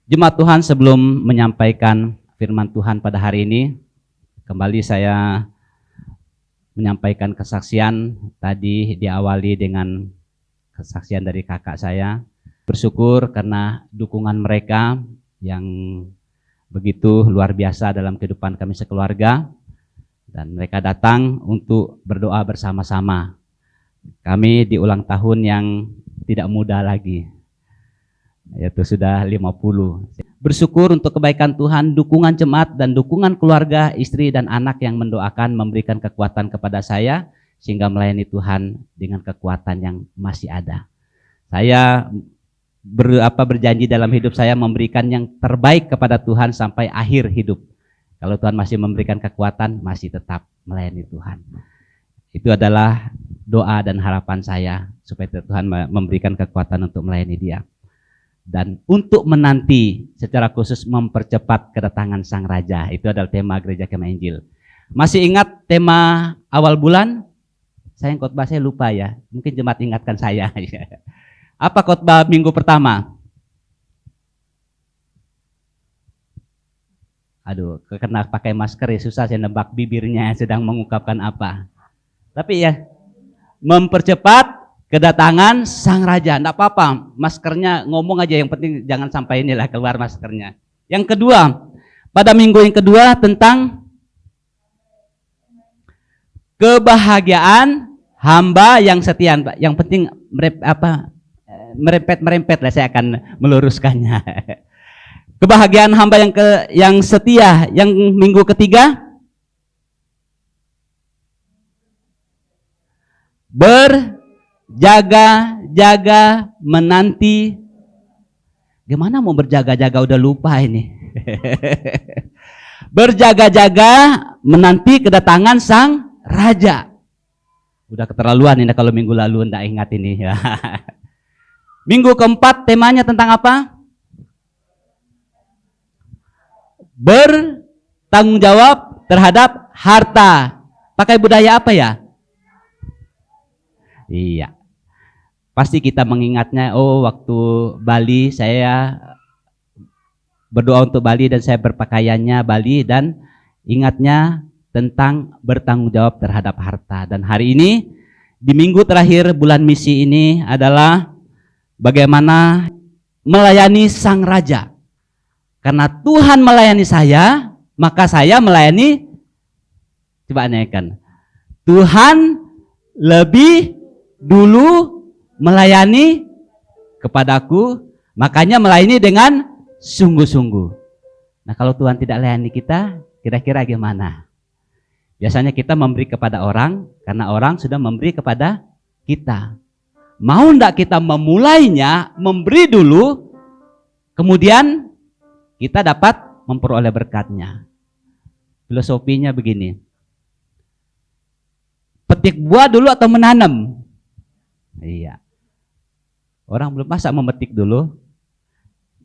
Jemaat Tuhan, sebelum menyampaikan firman Tuhan pada hari ini, kembali saya menyampaikan kesaksian. Tadi diawali dengan kesaksian dari kakak saya. Bersyukur karena dukungan mereka yang begitu luar biasa dalam kehidupan kami sekeluarga. Dan mereka datang untuk berdoa bersama-sama. Kami di ulang tahun yang tidak muda lagi, yaitu sudah 50. Bersyukur untuk kebaikan Tuhan, dukungan jemaat dan dukungan keluarga, istri dan anak yang mendoakan, memberikan kekuatan kepada saya sehingga melayani Tuhan dengan kekuatan yang masih ada. Saya berjanji dalam hidup saya memberikan yang terbaik kepada Tuhan sampai akhir hidup. Kalau Tuhan masih memberikan kekuatan, masih tetap melayani Tuhan. Itu adalah doa dan harapan saya supaya Tuhan memberikan kekuatan untuk melayani Dia. Dan untuk menanti secara khusus mempercepat kedatangan Sang Raja. Itu adalah tema Gereja Kemah Injil. Masih ingat tema awal bulan? Saya yang khotbah saya lupa ya. Mungkin jemaat ingatkan saya. Apa khotbah minggu pertama? Aduh, kena pakai masker ya susah saya nebak bibirnya sedang mengungkapkan apa. Tapi ya, mempercepat kedatangan Sang Raja. Enggak apa-apa, maskernya ngomong aja, yang penting jangan sampai inilah keluar maskernya. Yang kedua, pada minggu yang kedua tentang kebahagiaan hamba yang setia. Yang penting merempet lah, saya akan meluruskannya. Kebahagiaan hamba yang setia. Yang minggu ketiga, berjaga-jaga menanti. Gimana mau berjaga-jaga, udah lupa ini. Berjaga-jaga menanti kedatangan Sang Raja. Udah keterlaluan ini kalau minggu lalu enggak ingat ini. Minggu keempat temanya tentang apa? Bertanggung jawab terhadap harta. Pakai budaya apa ya? Iya. Pasti kita mengingatnya, oh waktu Bali saya berdoa untuk Bali dan saya berpakaiannya Bali dan ingatnya tentang bertanggung jawab terhadap harta. Dan hari ini di minggu terakhir bulan misi ini adalah bagaimana melayani Sang Raja. Karena Tuhan melayani saya, maka saya melayani. Coba anehkan. Tuhan lebih dulu melayani kepadaku, makanya melayani dengan sungguh-sungguh. Nah, kalau Tuhan tidak layani kita, kira-kira gimana? Biasanya kita memberi kepada orang karena orang sudah memberi kepada kita. Mau enggak kita memulainya, memberi dulu, kemudian kita dapat memperoleh berkatnya. Filosofinya begini. Petik buah dulu atau menanam? Iya. Orang belum, masa memetik dulu,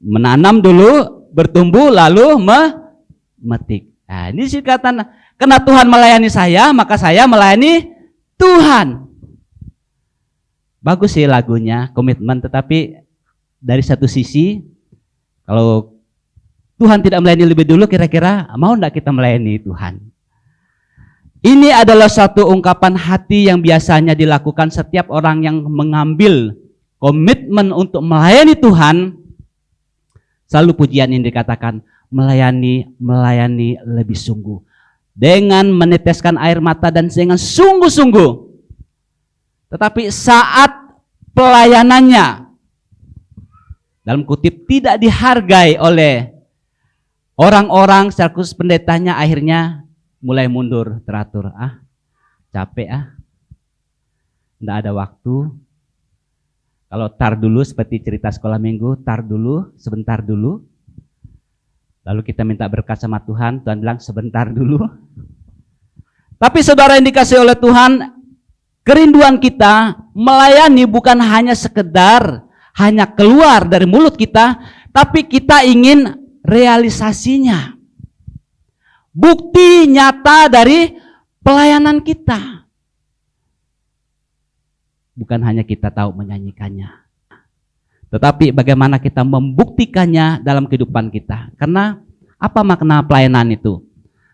menanam dulu, bertumbuh, lalu memetik. Nah, ini singkatan. Karena Tuhan melayani saya, maka saya melayani Tuhan. Bagus sih lagunya, komitmen. Tetapi dari satu sisi, kalau Tuhan tidak melayani lebih dulu, kira-kira mau enggak kita melayani Tuhan? Ini adalah satu ungkapan hati yang biasanya dilakukan setiap orang yang mengambil komitmen untuk melayani Tuhan. Selalu pujian ini dikatakan, melayani lebih sungguh. Dengan meneteskan air mata dan dengan sungguh-sungguh. Tetapi saat pelayanannya, dalam kutip, tidak dihargai oleh orang-orang, secara khusus pendetanya, akhirnya mulai mundur teratur. Capek nggak ada waktu. Kalau tar dulu, seperti cerita sekolah minggu, tar dulu, sebentar dulu. Lalu kita minta berkat sama Tuhan, Tuhan bilang sebentar dulu. Tapi saudara yang dikasih oleh Tuhan, kerinduan kita melayani bukan hanya sekedar hanya keluar dari mulut kita, tapi kita ingin realisasinya. Bukti nyata dari pelayanan kita. Bukan hanya kita tahu menyanyikannya, tetapi bagaimana kita membuktikannya dalam kehidupan kita. Karena apa makna pelayanan itu?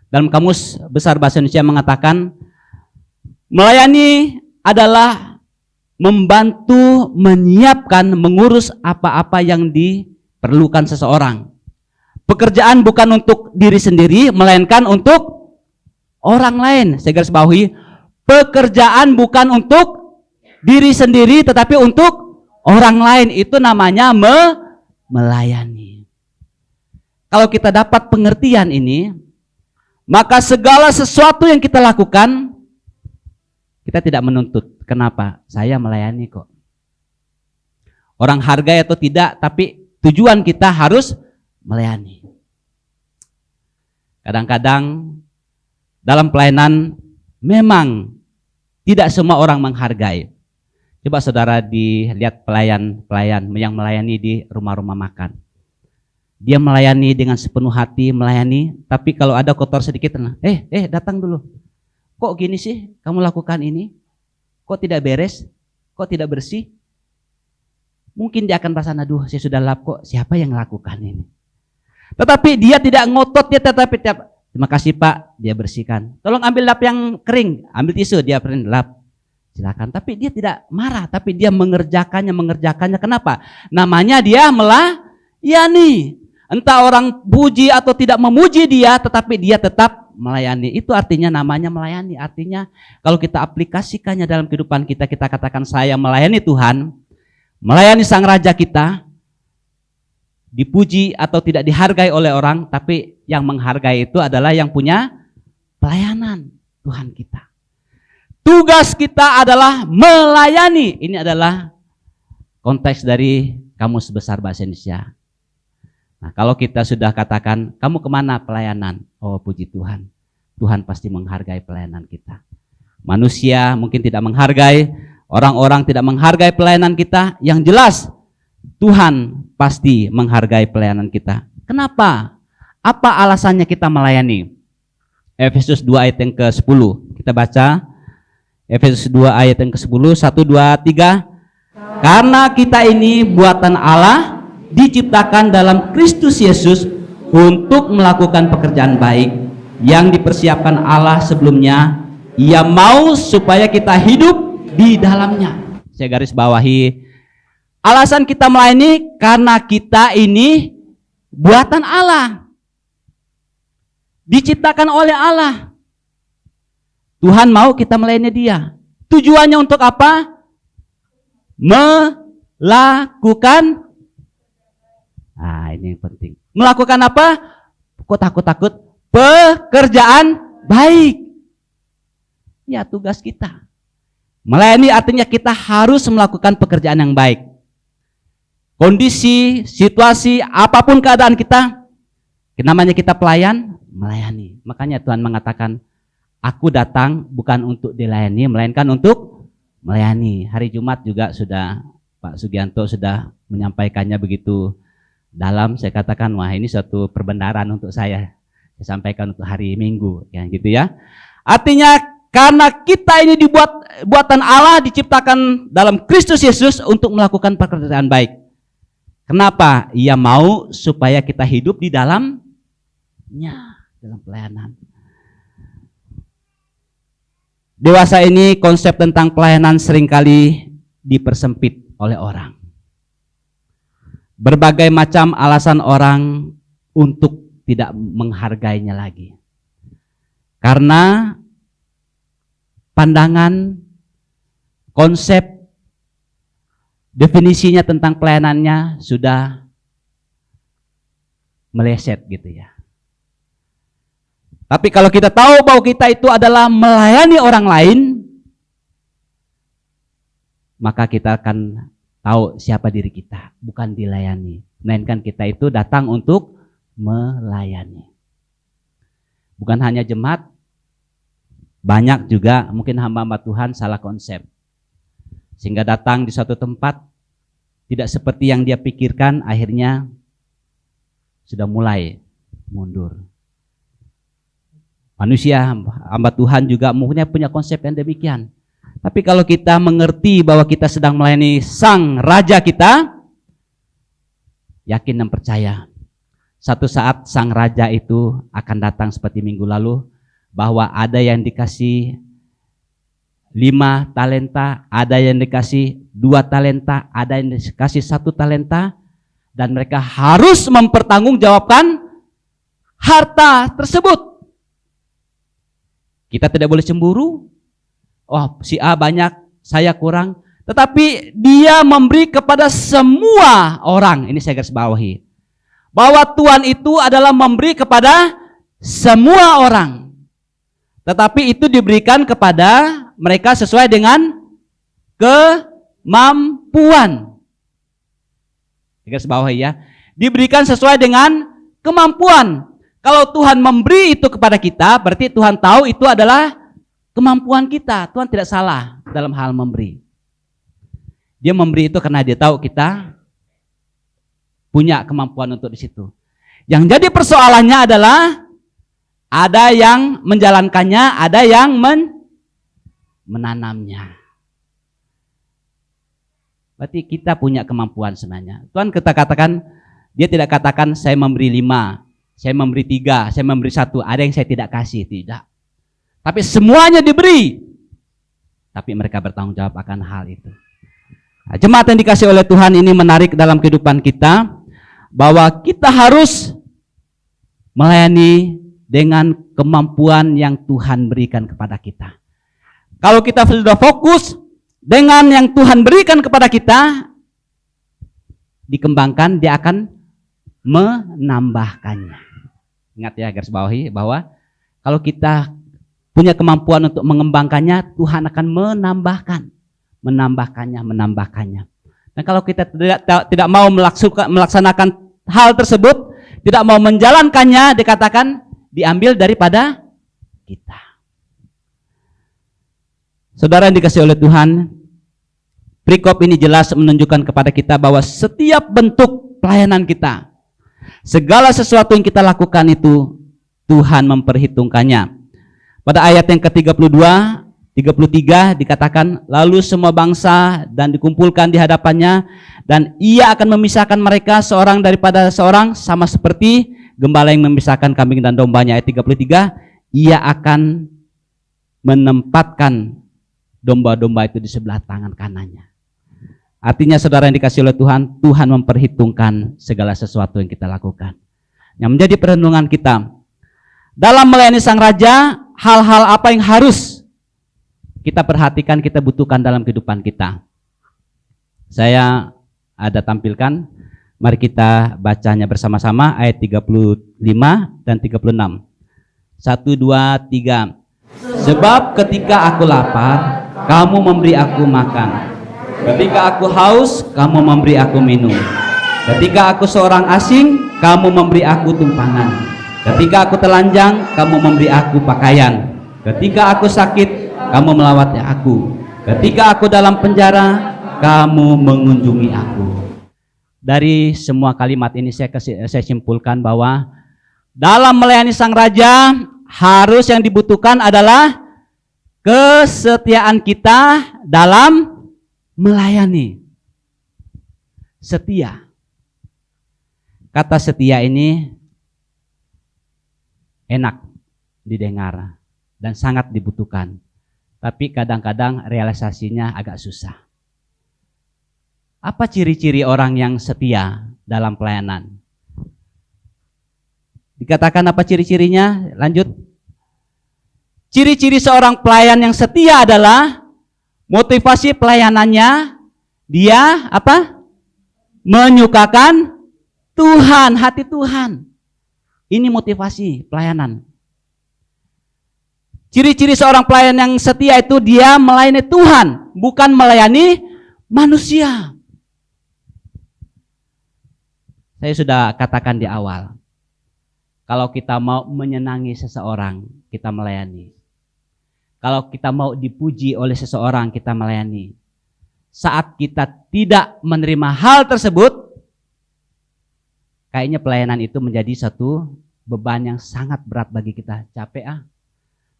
Dalam Kamus Besar Bahasa Indonesia mengatakan, melayani adalah membantu, menyiapkan, mengurus apa-apa yang diperlukan seseorang. Pekerjaan bukan untuk diri sendiri, melainkan untuk orang lain. Saya garis bawahi, pekerjaan bukan untuk diri sendiri, tetapi untuk orang lain. Itu namanya melayani. Kalau kita dapat pengertian ini, maka segala sesuatu yang kita lakukan, kita tidak menuntut. Kenapa? Saya melayani kok. Orang hargai atau tidak, tapi tujuan kita harus melayani. Kadang-kadang dalam pelayanan memang tidak semua orang menghargai. Coba saudara dilihat pelayan yang melayani di rumah-rumah makan. Dia melayani dengan sepenuh hati, melayani, tapi kalau ada kotor sedikit, datang dulu. Kok gini sih kamu lakukan ini? Kok tidak beres? Kok tidak bersih? Mungkin dia akan merasa, aduh saya sudah lap kok, siapa yang melakukan ini? Tetapi dia tidak ngotot, dia tetapi terima kasih Pak, dia bersihkan. Tolong ambil lap yang kering, ambil tisu, dia lap. Silakan. Tapi dia tidak marah, tapi dia mengerjakannya. Kenapa? Namanya dia melayani. Entah orang puji atau tidak memuji dia, tetapi dia tetap melayani. Itu artinya namanya melayani. Artinya kalau kita aplikasikannya dalam kehidupan kita, kita katakan saya melayani Tuhan, melayani Sang Raja kita, dipuji atau tidak dihargai oleh orang, tapi yang menghargai itu adalah yang punya pelayanan Tuhan kita. Tugas kita adalah melayani. Ini adalah konteks dari Kamus Besar Bahasa Indonesia. Nah, kalau kita sudah katakan, kamu kemana pelayanan? Oh, puji Tuhan. Tuhan pasti menghargai pelayanan kita. Manusia mungkin tidak menghargai, orang-orang tidak menghargai pelayanan kita. Yang jelas, Tuhan pasti menghargai pelayanan kita. Kenapa? Apa alasannya kita melayani? Efesus 2 ayat yang ke-10. Kita baca. Efesus 2 ayat yang ke-10, 1, 2, 3. Karena kita ini buatan Allah, diciptakan dalam Kristus Yesus untuk melakukan pekerjaan baik yang dipersiapkan Allah sebelumnya. Ia mau supaya kita hidup di dalamnya. Saya garis bawahi, alasan kita melayani karena kita ini buatan Allah, diciptakan oleh Allah. Tuhan mau kita melayani dia. Tujuannya untuk apa? Melakukan. Ini yang penting. Melakukan apa? Kok takut-takut? Pekerjaan baik. Ya, tugas kita. Melayani artinya kita harus melakukan pekerjaan yang baik. Kondisi, situasi, apapun keadaan kita, namanya kita pelayan, melayani. Makanya Tuhan mengatakan, aku datang bukan untuk dilayani, melainkan untuk melayani. Hari Jumat juga sudah Pak Sugianto sudah menyampaikannya begitu dalam. Saya katakan, wah ini suatu perbenaran untuk saya sampaikan untuk hari Minggu, ya gitu ya. Artinya karena kita ini dibuat buatan Allah, diciptakan dalam Kristus Yesus untuk melakukan pekerjaan baik. Kenapa? Ia mau supaya kita hidup di dalamnya, dalam pelayanan. Dewasa ini konsep tentang pelayanan seringkali dipersempit oleh orang. Berbagai macam alasan orang untuk tidak menghargainya lagi. Karena pandangan, konsep, definisinya tentang pelayanannya sudah meleset gitu ya. Tapi kalau kita tahu bahwa kita itu adalah melayani orang lain, maka kita akan tahu siapa diri kita, bukan dilayani. Melainkan kita itu datang untuk melayani. Bukan hanya jemaat, banyak juga mungkin hamba-hamba Tuhan salah konsep. Sehingga datang di suatu tempat, tidak seperti yang dia pikirkan, akhirnya sudah mulai mundur. Manusia, hamba Tuhan juga mungkin punya konsep yang demikian. Tapi kalau kita mengerti bahwa kita sedang melayani Sang Raja kita, yakin dan percaya. Satu saat sang raja itu akan datang seperti minggu lalu, bahwa ada yang dikasih 5 talenta, ada yang dikasih 2 talenta, ada yang dikasih 1 talenta, dan mereka harus mempertanggungjawabkan harta tersebut. Kita tidak boleh cemburu. Oh, si A banyak, saya kurang. Tetapi dia memberi kepada semua orang. Ini saya garis bawahi. Bahwa Tuhan itu adalah memberi kepada semua orang. Tetapi itu diberikan kepada mereka sesuai dengan kemampuan. Garis bawahi ya. Diberikan sesuai dengan kemampuan. Kalau Tuhan memberi itu kepada kita, berarti Tuhan tahu itu adalah kemampuan kita. Tuhan tidak salah dalam hal memberi. Dia memberi itu karena dia tahu kita punya kemampuan untuk di situ. Yang jadi persoalannya adalah ada yang menjalankannya, ada yang menanamnya. Berarti kita punya kemampuan sebenarnya. Tuhan kita katakan, dia tidak katakan saya memberi 5, saya memberi 3, saya memberi 1, ada yang saya tidak kasih, tidak. Tapi semuanya diberi. Tapi mereka bertanggung jawab akan hal itu. Jemaat yang dikasih oleh Tuhan, ini menarik dalam kehidupan kita, bahwa kita harus melayani dengan kemampuan yang Tuhan berikan kepada kita. Kalau kita sudah fokus dengan yang Tuhan berikan kepada kita, dikembangkan, dia akan menambahkannya. Ingat ya, garis bawahi, bahwa kalau kita punya kemampuan untuk mengembangkannya, Tuhan akan menambahkannya. Dan kalau kita tidak mau melaksanakan hal tersebut, tidak mau menjalankannya, dikatakan diambil daripada kita. Saudara yang dikasihi oleh Tuhan, perikop ini jelas menunjukkan kepada kita bahwa setiap bentuk pelayanan kita, segala sesuatu yang kita lakukan itu Tuhan memperhitungkannya. Pada ayat yang ke-32, 33 dikatakan, lalu semua bangsa dan dikumpulkan di hadapannya, dan ia akan memisahkan mereka seorang daripada seorang, sama seperti gembala yang memisahkan kambing dan dombanya. Ayat 33, ia akan menempatkan domba-domba itu di sebelah tangan kanannya. Artinya saudara yang dikasihi oleh Tuhan, Tuhan memperhitungkan segala sesuatu yang kita lakukan. Yang menjadi perhitungan kita dalam melayani Sang Raja, hal-hal apa yang harus kita perhatikan, kita butuhkan dalam kehidupan kita. Saya ada tampilkan, mari kita bacanya bersama-sama ayat 35 dan 36. 1, 2, 3. Sebab ketika aku lapar, kamu memberi aku makan. Ketika aku haus, kamu memberi aku minum. Ketika aku seorang asing, kamu memberi aku tumpangan. Ketika aku telanjang, kamu memberi aku pakaian. Ketika aku sakit, kamu melawatnya aku. Ketika aku dalam penjara, kamu mengunjungi aku. Dari semua kalimat ini saya simpulkan bahwa dalam melayani Sang Raja, harus yang dibutuhkan adalah kesetiaan kita dalam melayani. Setia. Kata setia ini enak didengar dan sangat dibutuhkan. Tapi kadang-kadang realisasinya agak susah. Apa ciri-ciri orang yang setia dalam pelayanan? Dikatakan apa ciri-cirinya? Lanjut. Ciri-ciri seorang pelayan yang setia adalah motivasi pelayanannya, dia apa? Menyukakan Tuhan, hati Tuhan. Ini motivasi pelayanan. Ciri-ciri seorang pelayan yang setia itu dia melayani Tuhan, bukan melayani manusia. Saya sudah katakan di awal, kalau kita mau menyenangi seseorang, kita melayani. Kalau kita mau dipuji oleh seseorang, kita melayani. Saat kita tidak menerima hal tersebut, kayaknya pelayanan itu menjadi satu beban yang sangat berat bagi kita. Capek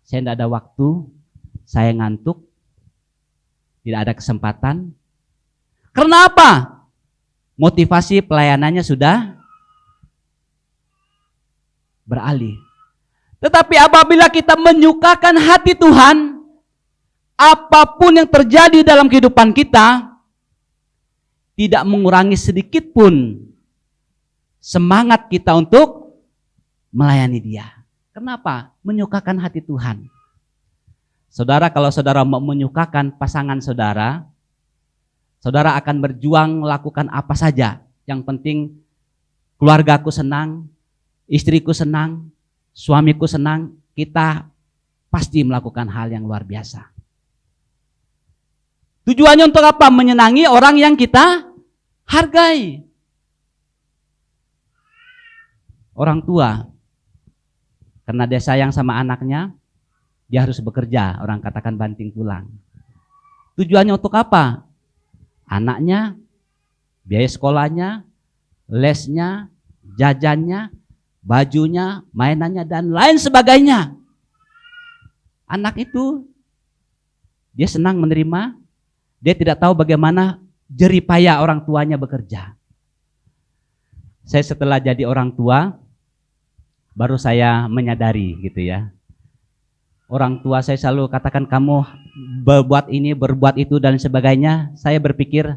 saya tidak ada waktu, saya ngantuk, tidak ada kesempatan. Karena apa? motivasi pelayanannya sudah beralih. Tetapi apabila kita menyukakan hati Tuhan, apapun yang terjadi dalam kehidupan kita tidak mengurangi sedikit pun semangat kita untuk melayani Dia. Kenapa? Menyukakan hati Tuhan. Saudara, kalau saudara mau menyukakan pasangan saudara, saudara akan berjuang melakukan apa saja. Yang penting keluargaku senang, istriku senang, suamiku senang, kita pasti melakukan hal yang luar biasa. Tujuannya untuk apa? Menyenangi orang yang kita hargai. Orang tua, karena dia sayang sama anaknya, dia harus bekerja, orang katakan banting tulang. Tujuannya untuk apa? Anaknya, biaya sekolahnya, lesnya, jajannya, bajunya, mainannya, dan lain sebagainya. Anak itu, dia senang menerima, dia tidak tahu bagaimana jerih payah orang tuanya bekerja. Saya setelah jadi orang tua, baru saya menyadari gitu ya. Orang tua saya selalu katakan kamu berbuat ini, berbuat itu dan sebagainya. Saya berpikir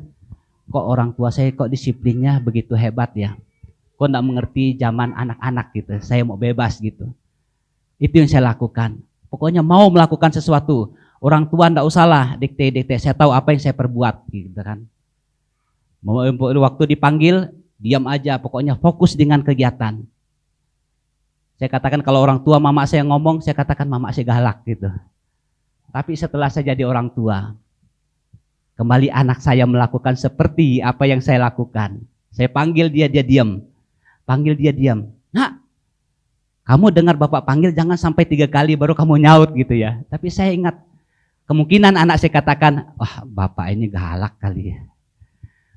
kok orang tua saya kok disiplinnya begitu hebat ya. Kok enggak mengerti zaman anak-anak gitu. Saya mau bebas gitu. Itu yang saya lakukan. Pokoknya mau melakukan sesuatu. Orang tua enggak usahlah dikte-dikte. Saya tahu apa yang saya perbuat gitu kan. Waktu dipanggil diam aja. Pokoknya fokus dengan kegiatan. Saya katakan kalau orang tua mama saya ngomong, saya katakan mama saya galak gitu. Tapi setelah saya jadi orang tua, kembali anak saya melakukan seperti apa yang saya lakukan. Saya panggil dia, dia diam. Panggil dia diam. Nak, kamu dengar bapak panggil jangan sampai 3 kali baru kamu nyaut gitu ya. Tapi saya ingat, kemungkinan anak saya katakan, wah bapak ini galak kali ya.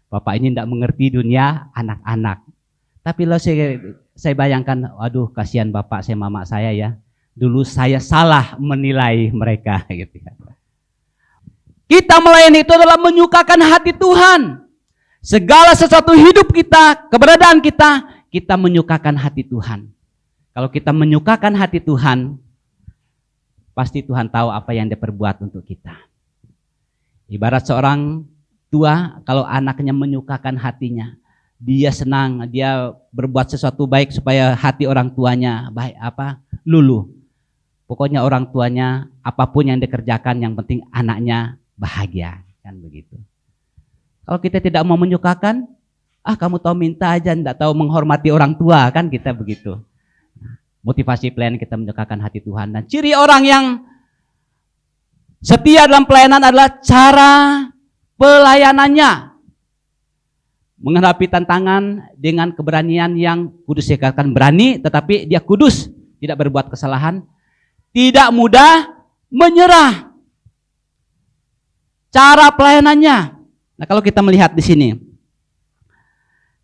Bapak ini tidak mengerti dunia anak-anak. Tapi lo saya bayangkan, aduh kasihan bapak saya, mama saya ya. Dulu saya salah menilai mereka gitu ya. Kita melayani itu adalah menyukakan hati Tuhan. Segala sesuatu hidup kita, keberadaan kita, kita menyukakan hati Tuhan. Kalau kita menyukakan hati Tuhan, pasti Tuhan tahu apa yang Dia perbuat untuk kita. Ibarat seorang tua, kalau anaknya menyukakan hatinya, dia senang, dia berbuat sesuatu baik supaya hati orang tuanya baik luluh. Pokoknya orang tuanya apapun yang dikerjakan yang penting anaknya bahagia, kan begitu. Kalau kita tidak mau menyukakan, kamu tahu minta aja, enggak tahu menghormati orang tua, kan kita begitu. Motivasi pelayanan kita menyukakan hati Tuhan. Dan ciri orang yang setia dalam pelayanan adalah cara pelayanannya. Menghadapi tantangan dengan keberanian yang kudus, dikatakan berani tetapi dia kudus, tidak berbuat kesalahan, tidak mudah menyerah. Cara pelayanannya. Nah, kalau kita melihat di sini,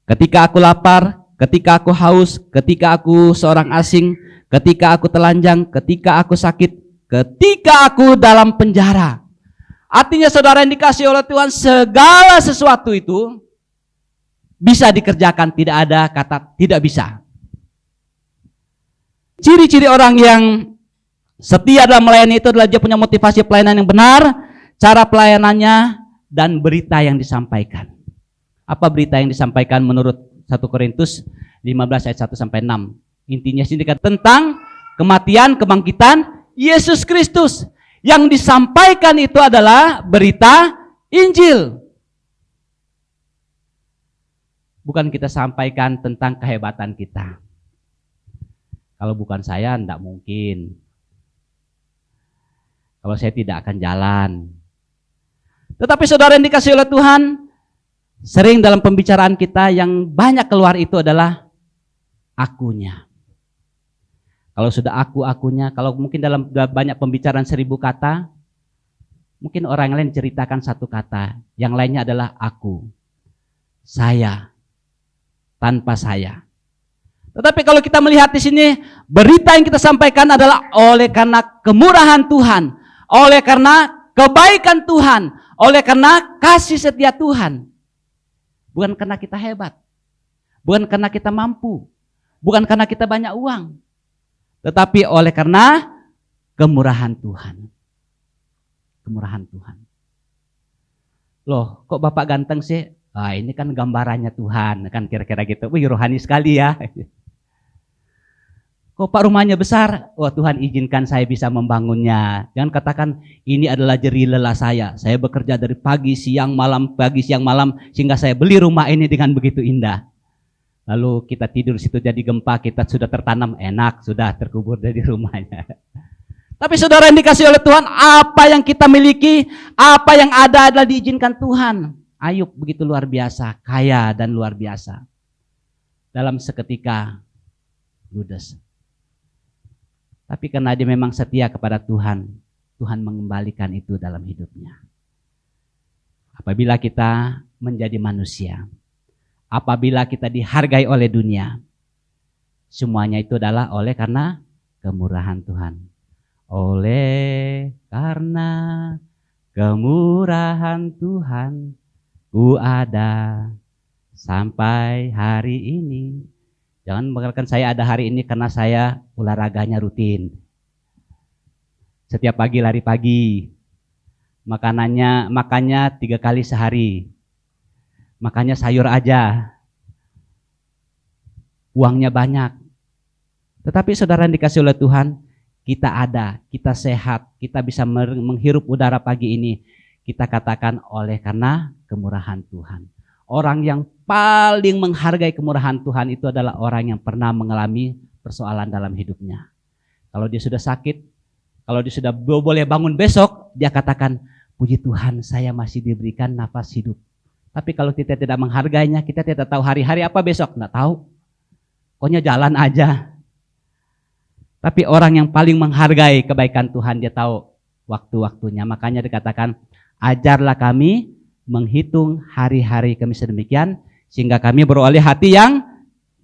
ketika aku lapar, ketika aku haus, ketika aku seorang asing, ketika aku telanjang, ketika aku sakit, ketika aku dalam penjara. Artinya saudara yang dikasihi oleh Tuhan, segala sesuatu itu bisa dikerjakan, tidak ada kata tidak bisa. Ciri-ciri orang yang setia dalam melayani itu adalah dia punya motivasi pelayanan yang benar, cara pelayanannya, dan berita yang disampaikan. Apa berita yang disampaikan menurut 1 Korintus 15 ayat 1-6? Intinya sini tentang kematian, kebangkitan Yesus Kristus. Yang disampaikan itu adalah berita Injil. Bukan kita sampaikan tentang kehebatan kita. Kalau bukan saya, tidak mungkin. Kalau saya tidak akan jalan. Tetapi saudara yang dikasihi oleh Tuhan, sering dalam pembicaraan kita yang banyak keluar itu adalah akunya. Kalau sudah akunya, kalau mungkin dalam banyak pembicaraan 1000 kata, mungkin orang lain ceritakan 1 kata, yang lainnya adalah aku, saya, tanpa saya. Tetapi kalau kita melihat di sini, berita yang kita sampaikan adalah oleh karena kemurahan Tuhan, oleh karena kebaikan Tuhan, oleh karena kasih setia Tuhan. Bukan karena kita hebat. Bukan karena kita mampu. Bukan karena kita banyak uang. Tetapi oleh karena kemurahan Tuhan. Kemurahan Tuhan. Loh, kok Bapak ganteng sih? Ah, ini kan gambarannya Tuhan. Kan kira-kira gitu. Wih, rohani sekali ya. Kok Pak rumahnya besar? Wah, Tuhan izinkan saya bisa membangunnya. Jangan katakan ini adalah jerih lelah saya. Saya bekerja dari pagi, siang, malam, sehingga saya beli rumah ini dengan begitu indah. Lalu kita tidur situ jadi gempa, kita sudah tertanam enak, sudah terkubur dari rumahnya. Tapi saudara yang dikasih oleh Tuhan, apa yang kita miliki, apa yang ada adalah diizinkan Tuhan. Ayub begitu luar biasa, kaya dan luar biasa. Dalam seketika ludes. Tapi karena dia memang setia kepada Tuhan, Tuhan mengembalikan itu dalam hidupnya. Apabila kita menjadi manusia, apabila kita dihargai oleh dunia, semuanya itu adalah oleh karena kemurahan Tuhan. Oleh karena kemurahan Tuhan, ku ada sampai hari ini. Jangan mengatakan saya ada hari ini karena saya olahraganya rutin. Setiap pagi lari pagi. Makannya 3 kali sehari. Makannya sayur aja. Uangnya banyak. Tetapi saudara yang dikasih oleh Tuhan, kita ada, kita sehat, kita bisa menghirup udara pagi ini. Kita katakan oleh karena kemurahan Tuhan. Orang yang paling menghargai kemurahan Tuhan itu adalah orang yang pernah mengalami persoalan dalam hidupnya. Kalau dia sudah sakit, kalau dia sudah boleh bangun besok, dia katakan, puji Tuhan saya masih diberikan nafas hidup. Tapi kalau kita tidak menghargainya, kita tidak tahu hari-hari apa besok, nggak tahu. Pokoknya jalan aja. Tapi orang yang paling menghargai kebaikan Tuhan, dia tahu waktu-waktunya. Makanya dikatakan, ajarlah kami menghitung hari-hari kami sedemikian, sehingga kami beroleh hati yang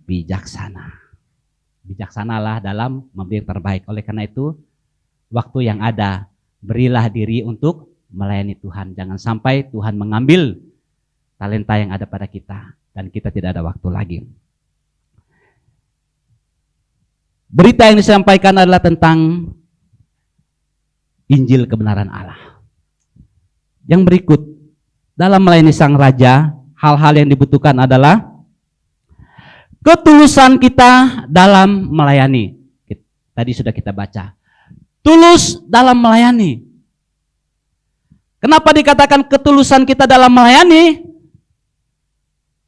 bijaksana. Bijaksanalah dalam memberi yang terbaik. Oleh karena itu, waktu yang ada, berilah diri untuk melayani Tuhan. Jangan sampai Tuhan mengambil talenta yang ada pada kita, dan kita tidak ada waktu lagi. Berita yang disampaikan adalah tentang Injil kebenaran Allah. Yang berikut, dalam melayani Sang Raja, hal-hal yang dibutuhkan adalah ketulusan kita dalam melayani. Tadi sudah kita baca. Tulus dalam melayani. Kenapa dikatakan ketulusan kita dalam melayani?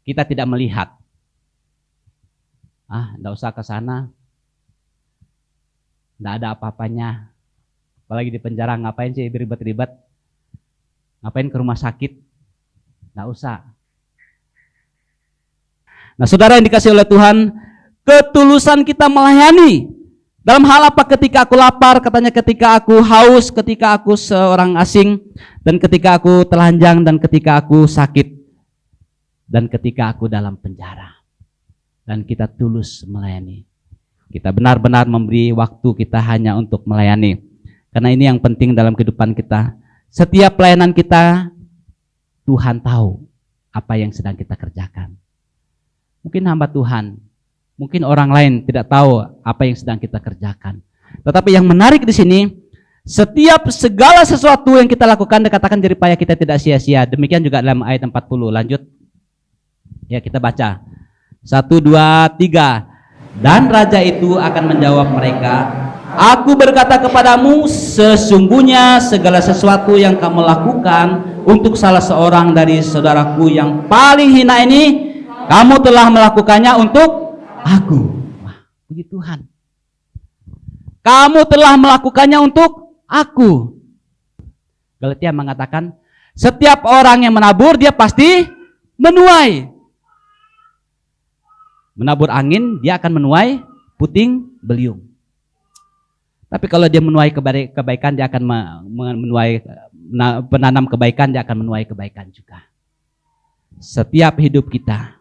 Kita tidak melihat. Enggak usah ke sana. Enggak ada apa-apanya. Apalagi di penjara, ngapain sih ribet-ribet? Ngapain ke rumah sakit? Nggak usah. Nah, saudara yang dikasih oleh Tuhan, ketulusan kita melayani. Dalam hal apa? Ketika aku lapar, katanya ketika aku haus, ketika aku seorang asing, dan ketika aku telanjang, dan ketika aku sakit, dan ketika aku dalam penjara. Dan kita tulus melayani. Kita benar-benar memberi waktu kita hanya untuk melayani. Karena ini yang penting dalam kehidupan kita. Setiap pelayanan kita, Tuhan tahu apa yang sedang kita kerjakan. Mungkin hamba Tuhan, mungkin orang lain tidak tahu apa yang sedang kita kerjakan. Tetapi yang menarik di sini, setiap segala sesuatu yang kita lakukan dikatakan jerih payah kita tidak sia-sia. Demikian juga dalam ayat 40. Lanjut. Ya, kita baca. 1, 2, 3. Dan raja itu akan menjawab mereka, aku berkata kepadamu, sesungguhnya segala sesuatu yang kamu lakukan untuk salah seorang dari saudaraku yang paling hina ini, kamu telah melakukannya untuk aku. Wah, puji Tuhan. Kamu telah melakukannya untuk aku. Galatia mengatakan, setiap orang yang menabur, dia pasti menuai. Menabur angin, dia akan menuai puting beliung. Tapi kalau dia menuai kebaikan, dia akan menanam kebaikan, dia akan menuai kebaikan juga. Setiap hidup kita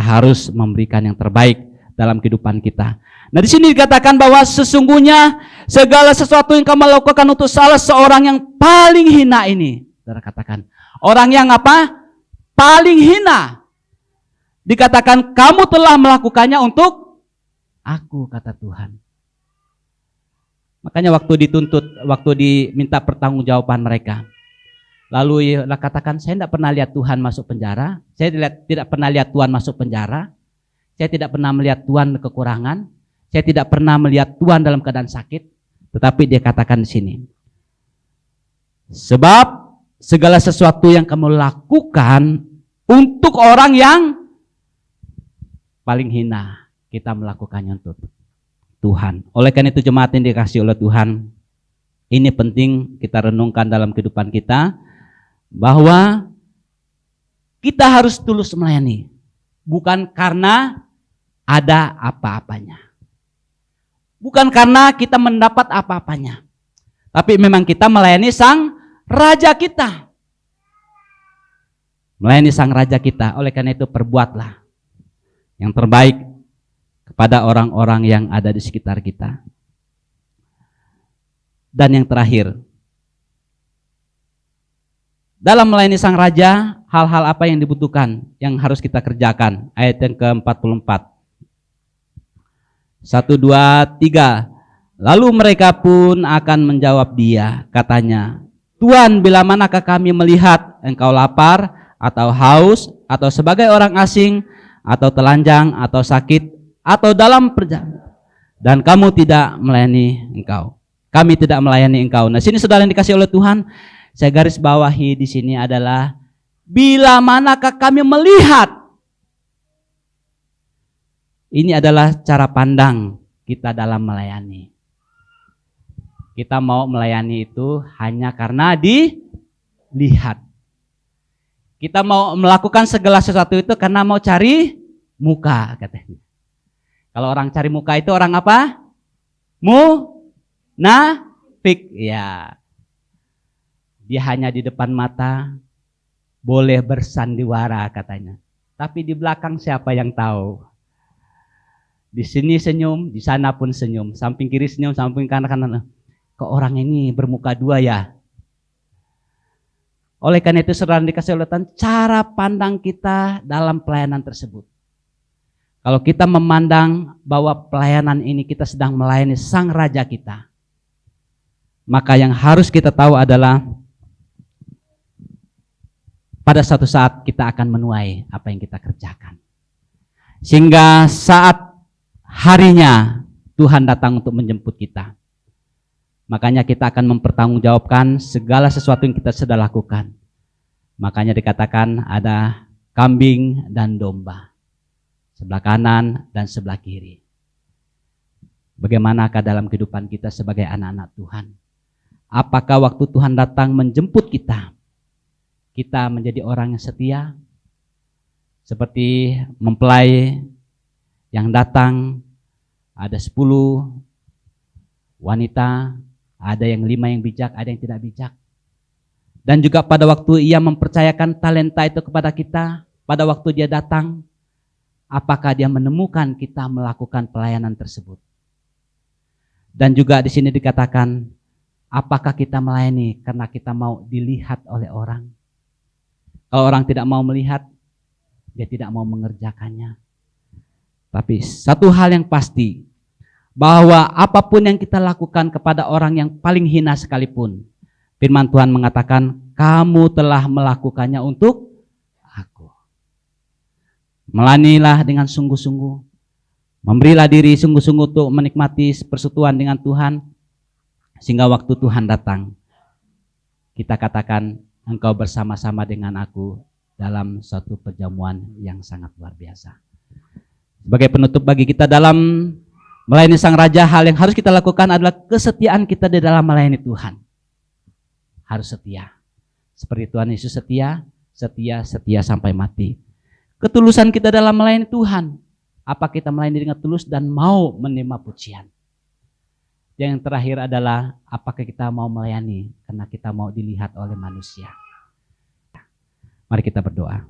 harus memberikan yang terbaik dalam kehidupan kita. Nah, di sini dikatakan bahwa sesungguhnya segala sesuatu yang kamu lakukan untuk salah seorang yang paling hina ini. Saudara katakan, orang yang apa? Paling hina. Dikatakan kamu telah melakukannya untuk aku, kata Tuhan. Makanya waktu dituntut, waktu diminta pertanggungjawaban mereka, lalu katakan, saya tidak pernah lihat Tuhan masuk penjara, saya tidak pernah lihat Tuhan masuk penjara, saya tidak pernah melihat Tuhan kekurangan, saya tidak pernah melihat Tuhan dalam keadaan sakit. Tetapi dia katakan di sini, sebab segala sesuatu yang kamu lakukan untuk orang yang paling hina, kita melakukannya untuk Tuhan. Oleh karena itu jemaat yang dikasihi oleh Tuhan, ini penting kita renungkan dalam kehidupan kita, bahwa kita harus tulus melayani, bukan karena ada apa-apanya, bukan karena kita mendapat apa-apanya, tapi memang kita melayani Sang Raja kita. Melayani Sang Raja kita. Oleh karena itu perbuatlah yang terbaik kepada orang-orang yang ada di sekitar kita. Dan yang terakhir, dalam melayani Sang Raja, hal-hal apa yang dibutuhkan, yang harus kita kerjakan? Ayat yang ke-44. 1, 2, 3. Lalu mereka pun akan menjawab dia, katanya, Tuhan, bila manakah kami melihat engkau lapar, atau haus, atau sebagai orang asing, atau telanjang, atau sakit, atau dalam perjalanan, dan kamu tidak melayani engkau. Kami tidak melayani engkau. Nah, sini saudara yang dikasih oleh Tuhan, saya garis bawahi di sini adalah, bila manakah kami melihat. Ini adalah cara pandang kita dalam melayani. Kita mau melayani itu hanya karena dilihat. Kita mau melakukan segala sesuatu itu karena mau cari muka, katanya. Kalau orang cari muka itu orang apa? Munafik. Ya. Dia hanya di depan mata boleh bersandiwara, katanya. Tapi di belakang siapa yang tahu? Di sini senyum, di sana pun senyum. Samping kiri senyum, samping kanan. Kok orang ini bermuka dua ya? Oleh karena itu saudara dikasih oleh Tuhan, cara pandang kita dalam pelayanan tersebut. Kalau kita memandang bahwa pelayanan ini kita sedang melayani Sang Raja kita, maka yang harus kita tahu adalah pada suatu saat kita akan menuai apa yang kita kerjakan. Sehingga saat harinya Tuhan datang untuk menjemput kita, makanya kita akan mempertanggungjawabkan segala sesuatu yang kita sudah lakukan. Makanya dikatakan ada kambing dan domba, sebelah kanan dan sebelah kiri. Bagaimanakah dalam kehidupan kita sebagai anak-anak Tuhan? Apakah waktu Tuhan datang menjemput kita, kita menjadi orang yang setia? Seperti mempelai yang datang, ada 10 wanita, ada yang 5 yang bijak, ada yang tidak bijak. Dan juga pada waktu ia mempercayakan talenta itu kepada kita, pada waktu dia datang, apakah dia menemukan kita melakukan pelayanan tersebut? Dan juga di sini dikatakan, apakah kita melayani karena kita mau dilihat oleh orang? Kalau orang tidak mau melihat, dia tidak mau mengerjakannya. Tapi satu hal yang pasti, bahwa apapun yang kita lakukan kepada orang yang paling hina sekalipun, firman Tuhan mengatakan, kamu telah melakukannya untuk aku. Melayanilah dengan sungguh-sungguh, memberilah diri sungguh-sungguh untuk menikmati persekutuan dengan Tuhan, sehingga waktu Tuhan datang, kita katakan, engkau bersama-sama dengan aku dalam suatu perjamuan yang sangat luar biasa. Sebagai penutup bagi kita dalam melayani Sang Raja, hal yang harus kita lakukan adalah kesetiaan kita di dalam melayani Tuhan. Harus setia. Seperti Tuhan Yesus setia, setia, setia sampai mati. Ketulusan kita dalam melayani Tuhan. Apa kita melayani dengan tulus dan mau menerima pujian. Yang terakhir adalah apakah kita mau melayani karena kita mau dilihat oleh manusia. Mari kita berdoa.